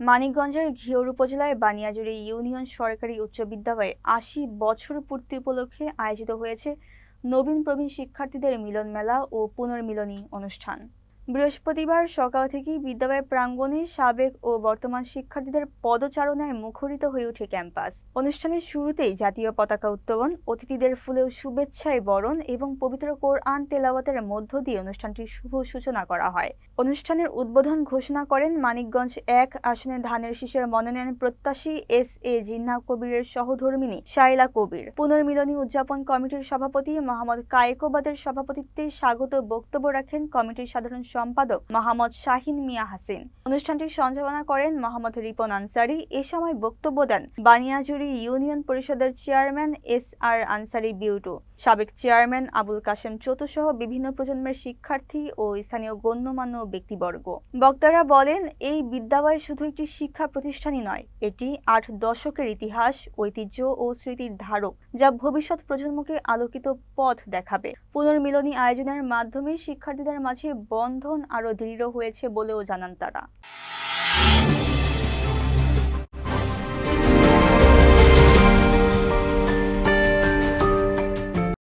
মানিকগঞ্জের ঘিওর উপজেলায় বানিয়াজুড়ি ইউনিয়ন সরকারি উচ্চ বিদ্যালয়ে ৮০ বছর পূর্তি উপলক্ষে আয়োজিত হয়েছে নবীন প্রবীণ শিক্ষার্থীদের মিলন মেলা ও পুনর্মিলনী অনুষ্ঠান। বৃহস্পতিবার সকাল থেকেই বিদ্যালয় প্রাঙ্গণে সাবেক ও বর্তমান শিক্ষার্থীদের পদচারণায় মুখরিত হয়ে ওঠে ক্যাম্পাস। অনুষ্ঠানের শুরুতেই জাতীয় পতাকা উত্তোলন, অতিথিদের ফুলেও শুভেচ্ছায় বরণ এবং পবিত্র কোরআন তেলাওয়াতের মধ্য দিয়ে অনুষ্ঠানটির শুভ সূচনা করা হয়। অনুষ্ঠানের উদ্বোধন ঘোষণা করেন মানিকগঞ্জ ১ আসনে ধানের শীষের মনোনয়ন প্রত্যাশী এস.এ. জিন্নাহ কবিরের সহধর্মিণী শায়লা কবির। পুনর্মিলনী উদযাপন কমিটির সভাপতি মোহাম্মদ কায়েকোবাদের সভাপতিত্বে স্বাগত বক্তব্য রাখেন কমিটির সাধারণ সম্পাদক মোহাম্মদ শাহিন মিয়া হাসিন। অনুষ্ঠানটি সঞ্চালনা করেন মোহাম্মদ রিপন আনসারী। এ সময় বক্তব্য দেন বানিয়াজুড়ি ইউনিয়ন পরিষদের চেয়ারম্যান এস.আর. আনসারী বিউটু, সাবেক চেয়ারম্যান আবুল কাশেম চতু সহ বিভিন্ন প্রজন্মের শিক্ষার্থী ও স্থানীয় গণ্যমান্য ব্যক্তিবর্গ। বক্তারা বলেন, এই বিদ্যালয় শুধু একটি শিক্ষা প্রতিষ্ঠানই নয়, এটি ৮ দশকের ইতিহাস, ঐতিহ্য ও স্মৃতির ধারক, যা ভবিষ্যৎ প্রজন্মকে আলোকিত পথ দেখাবে। পুনর্মিলনী আয়োজনের মাধ্যমে শিক্ষার্থীদের মাঝে বন্ধন আরও দৃঢ় হয়েছে বলেও জানান তারা।